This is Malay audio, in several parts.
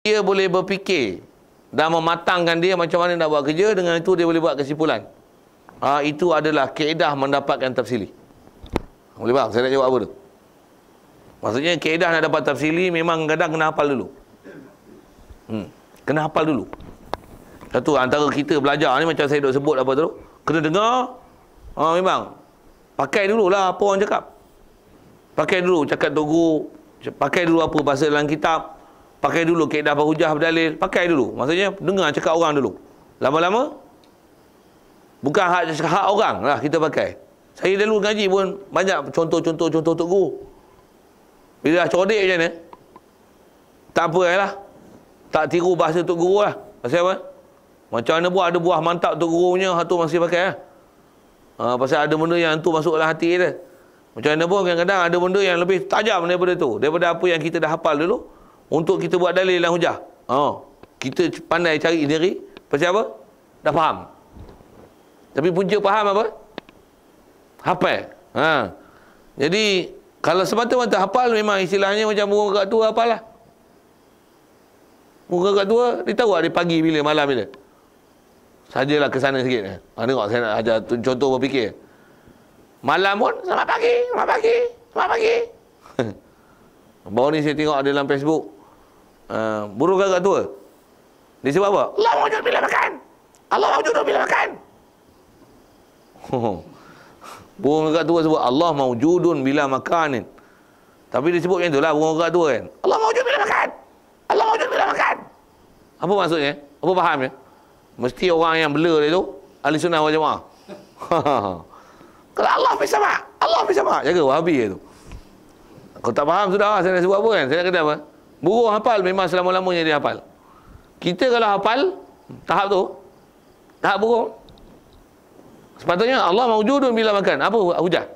dia boleh berfikir dan mematangkan dia macam mana nak buat kerja. Dengan itu dia boleh buat kesimpulan. Itu adalah kaedah mendapatkan tafsili. Boleh faham saya nak jawab apa tu? Maksudnya kaedah nak dapat tafsili memang kadang kena hafal dulu. Kena hafal dulu. Satu antara kita belajar ni macam saya duk sebut apa tu, kena dengar. Memang pakai dululah apa orang cakap. Pakai dulu cakap Tok Guru, pakai dulu apa bahasa dalam kitab, pakai dulu kaedah berhujah berdalil, pakai dulu. Maksudnya dengar cakap orang dulu. Lama-lama bukan hak orang lah kita pakai. Saya dulu ngaji pun banyak contoh Tok Guru. Bila dah codek macam mana, tak apa lah, tak tiru bahasa Tok Guru lah. Pasal apa? Macam mana buat, ada buah mantap Tok Guru punya, tu masih pakai lah. Pasal ada benda yang tu masuk dalam hati dia. Macam mana pun kadang-kadang ada benda yang lebih tajam daripada tu, daripada apa yang kita dah hafal dulu, untuk kita buat dalil dan hujah. Kita pandai cari sendiri. Pasal apa? Dah faham. Tapi punca faham apa? Hafal. Jadi kalau semata-mata hafal, memang istilahnya macam burung kakak tua hafal lah. Burung kakak tua, dia tahu ada pagi bila, malam bila. Sajalah ke sana sikit. Tengok saya nak ajar contoh berfikir. Malam pun, selamat pagi, selamat pagi, selamat pagi. Baru ni saya tengok ada dalam Facebook, burung kakak tua. Dia sebab apa? Allah mawujud bila makan. Allah mawujud bila makan. Burung kakak tua sebut Allah mawujudun bila makanin. Tapi dia sebut macam itulah burung kakak tua kan. Allah mawujud bila makan. Allah mawujud bila makan. Apa maksudnya? Apa fahamnya? Mesti orang yang blur dia tu ahli sunnah wal jamaah. Kalau Allah bersama, Allah bersama. Jaga Wahabi tu. Kau tak faham sudah saya nak sebut apa kan? Saya nak kata apa? Burung hafal memang selama-lamanya dia hafal. Kita kalau hafal tahap tu, tahap burung, sepatutnya Allah mawujudun bila makan. Apa hujah?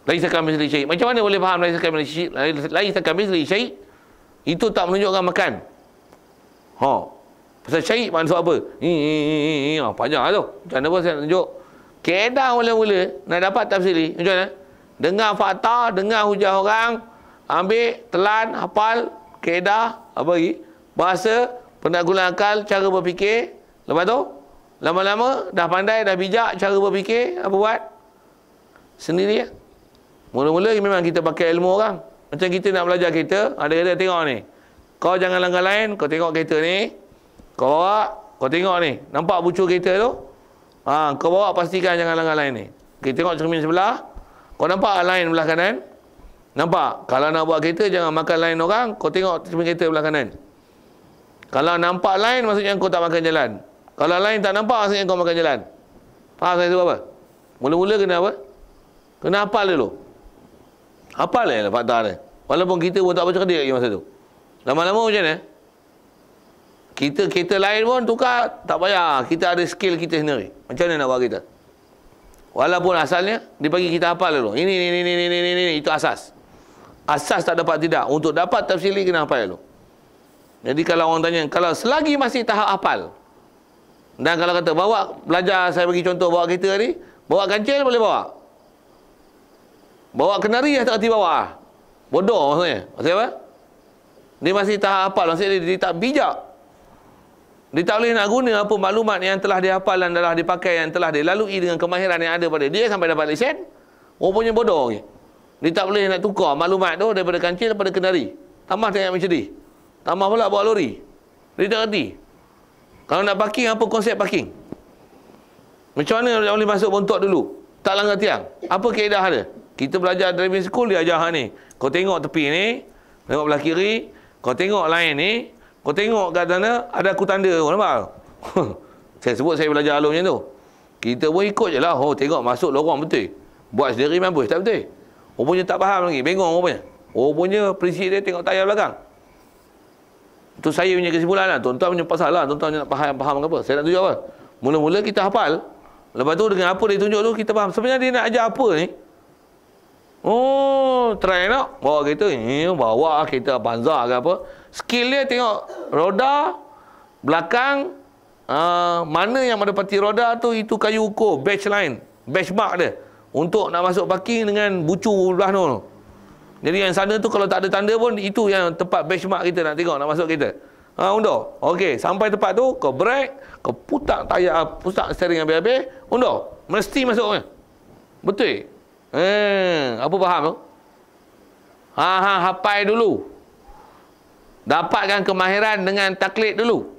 Laisa kamitslihi syai'. Macam mana boleh faham laisa kamitslihi syai'? Itu tak menunjukkan makan. Pasal syai' maksud apa? Panjang tu. Macam mana pun saya tunjuk. Kaedah mula-mula nak dapat tafsiri. Macam mana? Dengar fakta, dengar hujah orang, ambil, telan, hafal, kaedah, apa lagi? Bahasa, penakgulan akal, cara berfikir. Lepas tu, lama-lama dah pandai, dah bijak cara berfikir, apa buat? Sendiri ya. Mula-mula memang kita pakai ilmu orang. Macam kita nak belajar kereta, ada kata tengok ni. Kau jangan langgar lain, kau tengok kereta ni. Kau bawa, kau tengok ni. Nampak bucur kereta tu? Kau bawa pastikan jangan langgar lain ni. Kita tengok cermin sebelah. Kau nampak lain belah kanan? Nampak? Kalau nak buat kereta, jangan makan lain orang. Kau tengok cermin kereta belah kanan. Kalau nampak lain, maksudnya kau tak makan jalan. Kalau lain tak nampak, maksudnya kau makan jalan. Faham saya sebab apa? Mula-mula kena apa? Kena hafal dulu. Hafal lah fakta dia. Walaupun kita pun tak bercerdik lagi masa tu. Lama-lama macam mana? Kita lain pun tukar, tak payah. Kita ada skill kita sendiri. Macam mana nak buat kita? Walaupun asalnya, dia bagi kita hafal dulu. Ini, itu asas. Asas tak dapat tidak. Untuk dapat tafsiri, kena hafal dulu. Jadi kalau orang tanya, kalau selagi masih tahap hafal, dan kalau kata, bawa, belajar, saya bagi contoh, bawa kereta ni, bawa kancil boleh bawa. Bawa kenari, tak kerti bawa. Bodoh maksudnya. Maksudnya apa? Dia masih tahap hafal. Maksudnya dia tak bijak. Dia tak boleh nak guna apa maklumat yang telah dia hafal dan telah dipakai, yang telah dia lalui dengan kemahiran yang ada pada dia sampai dapat lesen. Rupanya bodoh je. Dia tak boleh nak tukar maklumat tu daripada kancil daripada kenari. Tambah tengok macam ni. Tambah pula bawa lori. Dia tak kerti. Kalau nak parking, apa konsep parking? Macam mana boleh masuk bontot dulu? Tak langgar tiang. Apa kaedah dia? Kita belajar driving school, dia ajar ni. Kau tengok tepi ni, tengok belah kiri, kau tengok lain ni, kau tengok kat sana ada aku tanda. Nampak? Saya sebut saya belajar alur macam tu. Kita pun ikut je lah. Tengok masuk lorong betul. Buat sendiri mampus tak betul. Rupanya tak faham lagi. Bengong rupanya. Rupanya prinsip dia tengok tayar belakang. Itu saya punya kesimpulan lah. Tuan-tuan punya pasal lah. Tuan-tuan nak faham ke apa. Saya nak tunjuk apa. Mula-mula kita hafal. Lepas tu dengan apa dia tunjuk tu kita faham. Sebenarnya dia nak ajar apa ni? Try nak. Bawa kereta. Bawa kereta Avanza ke apa. Skill dia tengok roda belakang, mana yang mendapati roda tu, itu kayu ukur, batch line, benchmark dia untuk nak masuk parking dengan bucu belah tu. Jadi yang sana tu kalau tak ada tanda pun, itu yang tempat benchmark kita nak tengok, nak masuk kita. Undur. Okey, sampai tempat tu, kau break, kau putak tayar, putak steering habis-habis, undur. Mesti masuk. Betul. Apa faham tu? Hafal dulu. Dapatkan kemahiran dengan taklid dulu.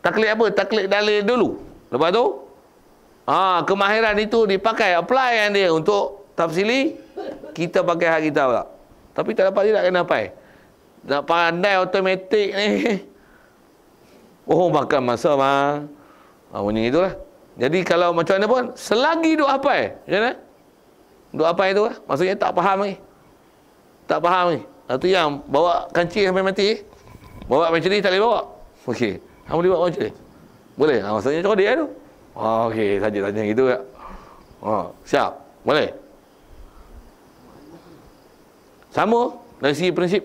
Taklid apa? Taklid dalil dulu. Lepas tu, kemahiran itu dipakai, apply dia untuk tafsili, kita pakai hak kita pula. Tapi tak dapat, tidak kena apa. Nak pandai automatik ni. Makan masa mah. Bunyi itulah. Jadi kalau macam mana pun, selagi duk hafal. Macam mana? Duk hafal itu lah. Maksudnya tak faham ni. Tak faham ni. Itu yang bawa kancing sampai mati. Bawa macam ni tak boleh bawa. Okey. Kamu boleh bawa macam ni? Boleh? Maksudnya macam dia tu. Okey. Saja tanya gitu tak? Siap? Boleh? Sama dari segi prinsip.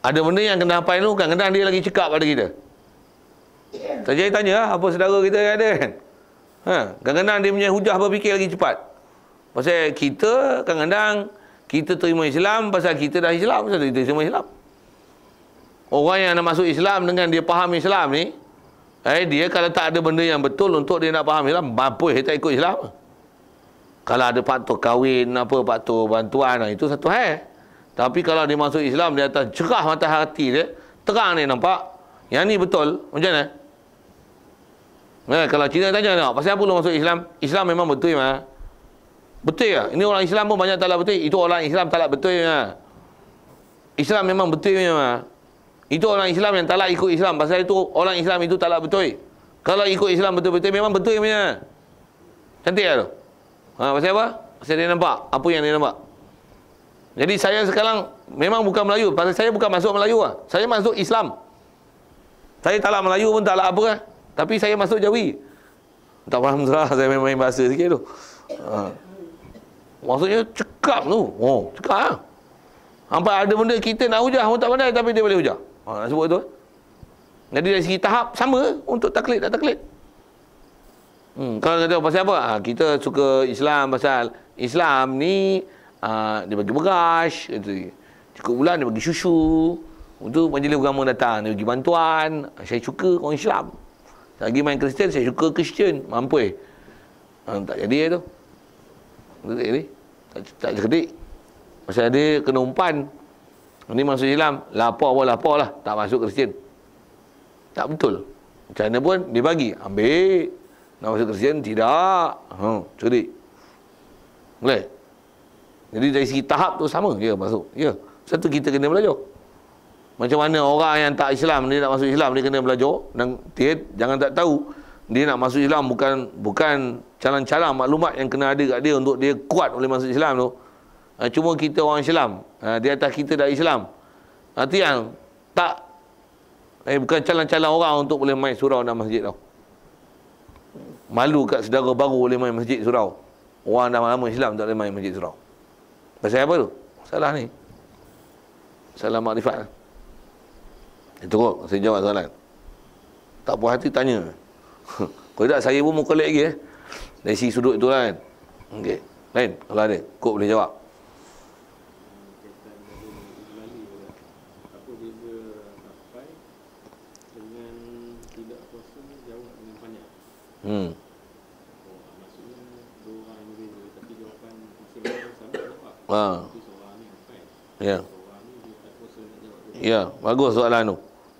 Ada benda yang kena hafal tu, kadang-kadang dia lagi cekap pada kita. Tak jadi tanya lah, apa saudara kita yang ada kan? Kadang-kadang dia punya hujah berfikir lagi cepat. Pasal kita, kadang-kadang kita terima Islam pasal kita dah Islam, pasal kita terima Islam. Orang yang nak masuk Islam dengan dia faham Islam ni, dia kalau tak ada benda yang betul untuk dia nak faham Islam, mampu dia tak ikut Islam. Kalau ada faktor kahwin, faktor bantuan, itu satu hal. Tapi kalau dia masuk Islam, dia atas cerah mata hati dia, terang dia nampak, yang ni betul, macam mana? Kalau Cina tanya, pasal apa lu masuk Islam? Islam memang betul mah. Betul ya? Ini orang Islam pun banyak tak betul. Itu orang Islam tak betul ya. Islam memang betul mah. Itu orang Islam yang tak ikut Islam. Pasal itu orang Islam itu tak betul. Kalau ikut Islam betul-betul, memang betul punya. Cantik tak tu? Pasal apa? Pasal dia nampak apa yang dia nampak. Jadi saya sekarang memang bukan Melayu. Pasal saya bukan masuk Melayu lah. Saya masuk Islam. Saya tak Melayu pun tak apa lah. Tapi saya masuk Jawi. Tak faham salah, saya main bahasa sikit tu. Maksudnya cekap tu. Cekap lah. Sampai ada benda kita nak hujah pun tak pandai, tapi dia boleh hujah. Nak sebut tu. Jadi dari segi tahap sama untuk taklid tak taklid. Kalau kata pasal apa? Kita suka Islam pasal Islam ni dia bagi beras, cukup bulan dia bagi susu. Untuk majlis agama datang, dia bagi bantuan. Saya suka orang Islam. Lagi main Kristian, saya suka Kristian. Mampu tak jadi tu. Tak jadi. Tak cerdik. Pasal dia kena umpan. Ini masuk Islam, lapar lah. Tak masuk Kristian. Tak betul. Macam mana pun, dia bagi. Ambil. Nak masuk Kristian, tidak. Cerdik. Boleh? Jadi dari segi tahap tu sama. Ya, masuk. Ya. Satu kita kena belajar. Macam mana orang yang tak Islam, dia nak masuk Islam, dia kena belajar. Dan dia jangan tak tahu, dia nak masuk Islam bukan calang-calang maklumat yang kena ada kat dia untuk dia kuat boleh masuk Islam tu. Cuma kita orang Islam, di atas kita dah Islam. Itu yang tak, bukan calang-calang orang untuk boleh main surau dalam masjid tau. Malu kat saudara baru boleh main masjid surau. Orang dah lama Islam tak boleh main masjid surau. Pasal apa tu? Salah ni. Salah makrifat. Itu kok, saya jawab soalan. Tak puas hati tanya. Kalau tak, saya pun muka lagi dari sisi sudut tu lah kan. Okey. Lain, kalau ada, kok boleh jawab. Apa beza sampai dengan tidak puasa jawab dengan panjang? Maksudnya dua orang yang berbeza, tapi jawapan masing-masing sama nampak. Tapi seorang ni sampai. Ya. Seorang ni dia tak puasa nak jawab tu. Ya, bagus soalan tu.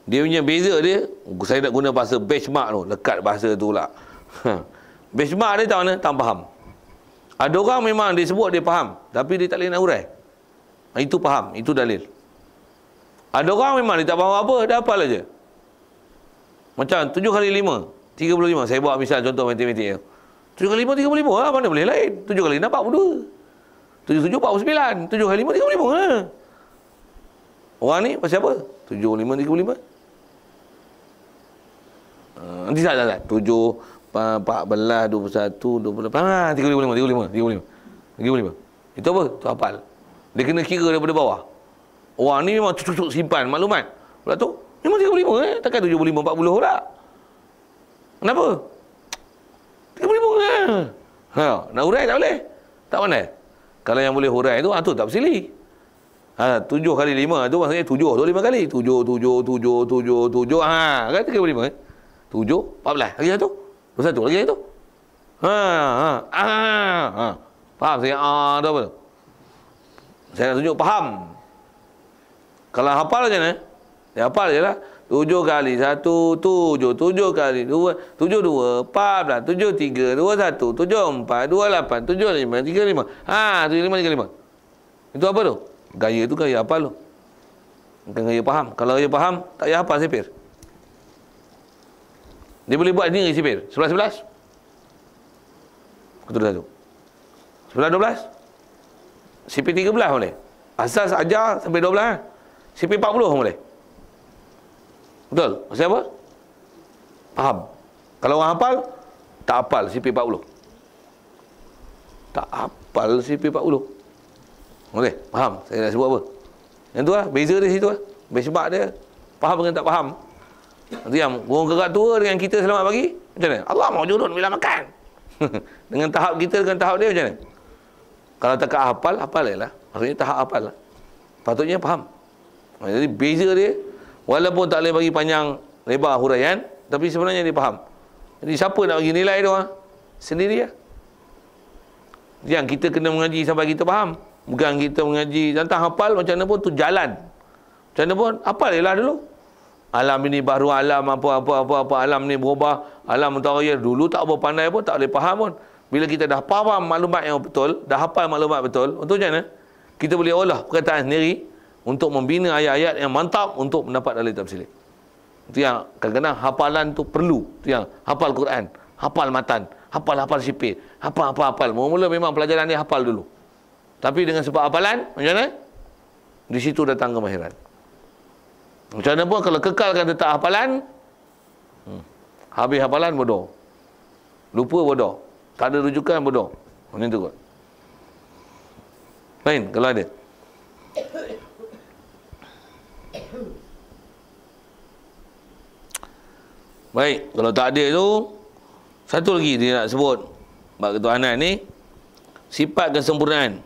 Dia punya beza dia, saya nak guna bahasa benchmark tu, lekat bahasa tu lah. Benchmark dia tak mana? Tak faham. Ada orang memang dia sebut dia faham, tapi dia tak boleh nak urai. Itu faham, itu dalil. Ada orang memang dia tak faham apa, dia hafal aja. Macam 7 kali 5, 35. Saya buat misal contoh matematik. 7 kali 5, 35 lah, mana boleh lain. 7 kali 6, 42. 7, 7, 49. 7 kali 5, 35 lah. Orang ni pasal apa? 7, 5, 35. Nanti salah. 7, 14, 21, 28. 35. Itu apa? Itu hafal. Dia kena kira daripada bawah. Orang ni memang cucuk simpan maklumat. Pula tu, memang 35 takkan 75, 40 tak? Kenapa? 35 nak urai tak boleh? Tak pandai? Kalau yang boleh hurai tu, tu tak bersili. 7 kali 5 tu maksudnya 7 tu 5 kali. 7, 7, 7, 7, 7. Kan 35 7, 14. Lagi satu. 21 lagi satu. Faham saya? Tu apa tu? Saya nak tunjuk faham. Kalau hafal macam mana? Dia hafal je lah. 7 kali 1, 7. 7 kali 2, 7, 2, 14. 7, 3, 2, 1. 7, 4, 2, 8. 7, 5, 3, 5. 7, 5, 3, 5. Itu apa tu? Gaya tu gaya hafal tu. Bukan gaya faham. Kalau gaya faham, tak payah hafal sipir. Dia boleh buat sendiri sipir. 11, 11. Betul satu. 11, 12. Sipir 13 boleh. Asas ajar sampai 12. Sipir 40 boleh. Betul? Maksud apa? Faham. Kalau orang hafal, tak hafal sipir 40. Tak hafal sipir 40. Okey, faham saya nak sebut apa? Yang tu lah, beza dia situ lah. Sebab dia faham dengan tak faham. Nanti yang burung kerak tua dengan kita selamat pagi, macam mana? Allah mau jurun bila makan. Dengan tahap kita dengan tahap dia macam mana? Kalau tak hafal, hafal je lah. Maksudnya tahap hafal lah. Patutnya faham. Jadi beza dia, walaupun tak boleh bagi panjang lebar huraian, tapi sebenarnya dia faham. Jadi siapa nak bagi nilai tu? Sendiri lah. Yang kita kena mengaji sampai kita faham. Bukan kita mengaji tentang hafal macam mana pun tu jalan. Macam mana pun hafal je lah dulu. Alam ini baru alam apa alam ni berubah, alam mutaghayyir. Dulu tak apa pandai pun, tak boleh faham pun. Bila kita dah faham maklumat yang betul, dah hafal maklumat betul, untuk macam mana? Kita boleh olah perkataan sendiri untuk membina ayat-ayat yang mantap untuk mendapat dalil tafsir. Itu yang kadang-kadang hafalan tu perlu. Itu yang hafal Quran, hafal matan, hafal sipir, hafal. Mula-mula memang pelajaran ni hafal dulu. Tapi dengan sebab hafalan, macam mana? Di situ datang kemahiran. Macam mana pun kalau kekalkan tetap hafalan, habis hafalan bodoh. Lupa bodoh. Tak ada rujukan bodoh. Macam tu kot. Lain kalau ada. Baik, kalau tak ada tu, satu lagi dia nak sebut bab ketuhanan ni, sifat kesempurnaan.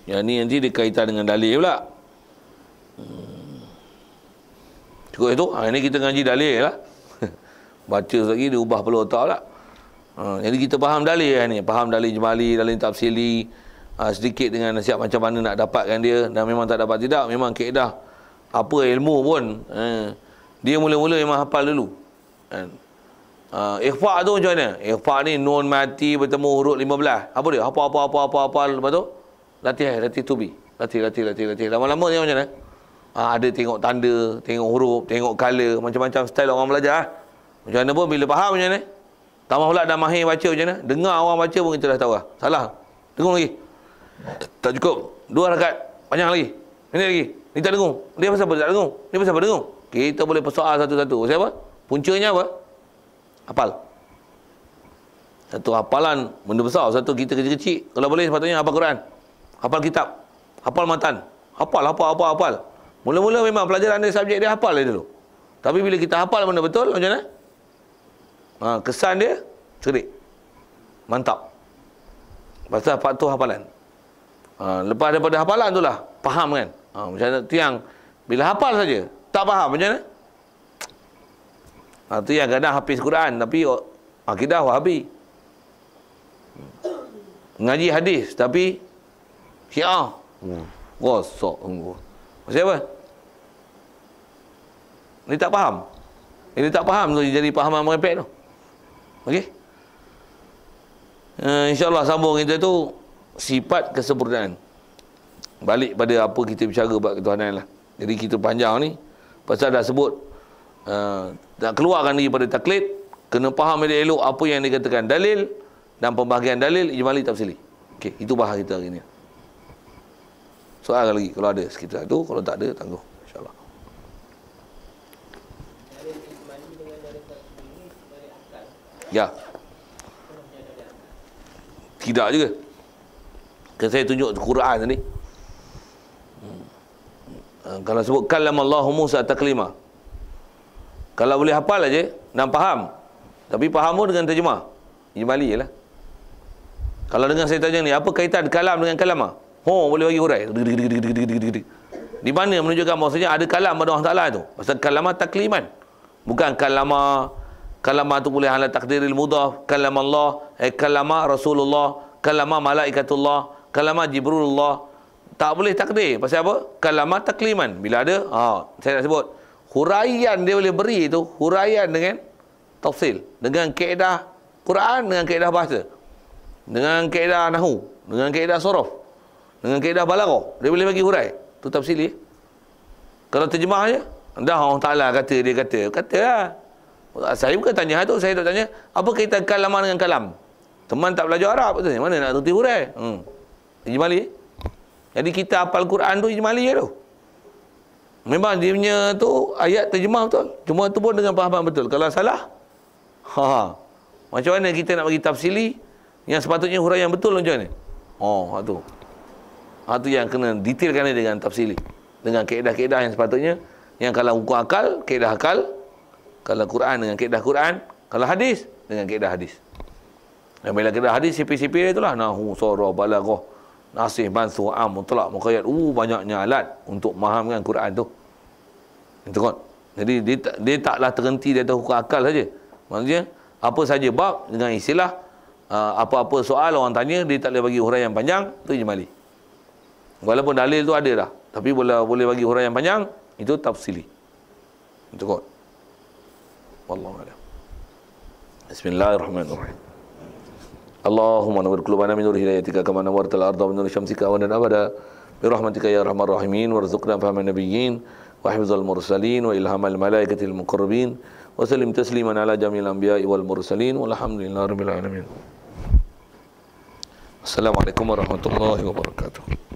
Yang ni nanti dia kaitan dengan dalil pula. Cukup itu. Ini kita ngaji dalil lah. Baca lagi dia ubah pula otak pula. Jadi kita faham dalil ni. Faham dalil jemali, dalil tafsili. Sedikit dengan nasihat macam mana nak dapatkan dia. Dan memang tak dapat tidak. Memang kaedah. Apa ilmu pun. Dia mula-mula memang hafal dulu. Ikhfa' tu macam mana? Ikhfa' ni nun mati bertemu huruf 15. Apa dia? Apa. Lepas tu? Latih tubi. Latih. Lama-lama ni macam mana? Ada tengok tanda, tengok huruf, tengok color, macam-macam style orang belajar. Macam mana pun bila faham macam mana? Tambah pula dah mahir baca macam mana? Dengar orang baca pun kita dah tahu lah. Salah. Dengung lagi. Tak cukup. 2 rakaat. Panjang lagi. Ini lagi. Ni tak dengung. Dia pasal apa tak dengung? Dia pasal apa dengung? Kita boleh persoal satu-satu. Siapa? Puncanya apa? Hafal. Satu hafalan benda besar. Satu kita kecil-kecil. Kalau boleh sepatutnya hafal Quran. Hafal kitab. Hafal matan. Hafal. Mula-mula memang pelajaran dia, subjek dia hafal dia dulu. Tapi bila kita hafal benda betul, macam mana? Kesan dia, cerik. Mantap. Pasal faktor hafalan. Lepas daripada hafalan tu lah, faham kan? Macam mana? Tiang, bila hafal saja, tak faham macam mana? Itu yang kadang hafiz Quran, tapi akidah Wahabi. Ngaji hadis, tapi Syiah. Rosak. Maksud apa? Dia tak faham. Dia tak faham tu jadi pahaman merepek tu. Okey? InsyaAllah sambung kita tu sifat kesempurnaan. Balik pada apa kita bicara bab ketuhanan lah. Jadi kita panjang ni pasal dah sebut nak keluarkan diri pada taklid, kena faham dia elok apa yang dikatakan dalil dan pembahagian dalil ijmali tafsili. Okey, itu bahas kita hari ni. Soal lagi kalau ada sekitar tu, kalau tak ada tangguh insya-Allah. Ya. Tidak juga. Kan saya tunjuk Quran tadi. Kalau sebut kallamallahu Musa taklima. Kalau boleh hafal aja dan faham. Tapi faham pun dengan terjemah. Ijmali je lah. Kalau dengan saya tanya ni, apa kaitan kalam dengan kalam? Boleh bagi hurai. Di mana menunjukkan maksudnya ada kalam pada Allah Ta'ala tu. Pasal kalamah takliman. Bukan kalamah tu boleh ala takdiril mudhaf. Kalam Allah, kalamah Rasulullah, kalamah malaikatullah, kalamah Jibrulullah. Tak boleh takdir. Pasal apa? Kalamah takliman. Bila ada, saya nak sebut. Huraian dia boleh beri tu, huraian dengan tafsil. Dengan kaedah Quran, dengan kaedah bahasa. Dengan kaedah nahu, dengan kaedah sorof, dengan kaedah balaghah. Dia boleh bagi hurai. Tu tafsili. Kalau terjemah je, dah Allah Ta'ala kata, dia kata. Kata lah. Saya bukan tanya tu, saya tak tanya, apa kaitan kalamah dengan kalam? Teman tak belajar Arab, tu mana nak tuti hurai? Ijmali. Jadi kita hafal Quran tu ijmali je tu. Memang dia punya tu ayat terjemah betul. Cuma tu pun dengan fahaman betul. Kalau salah, macam mana kita nak bagi tafsili yang sepatutnya huraian betul macam mana? Tu. Tu yang kena detailkan dengan tafsili. Dengan kaedah-kaedah yang sepatutnya. Yang kalau hukum akal, kaedah akal. Kalau Quran dengan kaedah Quran. Kalau hadis, dengan kaedah hadis. Dan bila kaedah hadis, sipir-sipir itulah. Nahu, soroh, balaghah, nasih, bansu, am, mutlak, muqayyad. Banyaknya alat untuk mahamkan Quran tu. Itu kan. Jadi dia taklah terhenti di atas hukum akal saja. Maksudnya, apa saja bab dengan istilah, apa-apa soal orang tanya, dia tak boleh bagi huraian panjang, tu ijmali. Walaupun dalil tu ada dah. Tapi boleh bagi huraian panjang, itu tafsili. Itu kot. Wallahu a'lam. Bismillahirrahmanirrahim. Allahumma nawwir qulubana min nuri hidayatika kama nawwartal arda min nuri syamsika wa nan abada bi rahmatika ya arhamar rahimin warzuqna fahman nabiyyin wa hifdzal mursalin wa ilhamal malaikatil muqarrabin wa sallim tasliman ala jamil anbiya'i wal mursalin walhamdulillahi rabbil alamin. Assalamualaikum warahmatullahi wabarakatuh.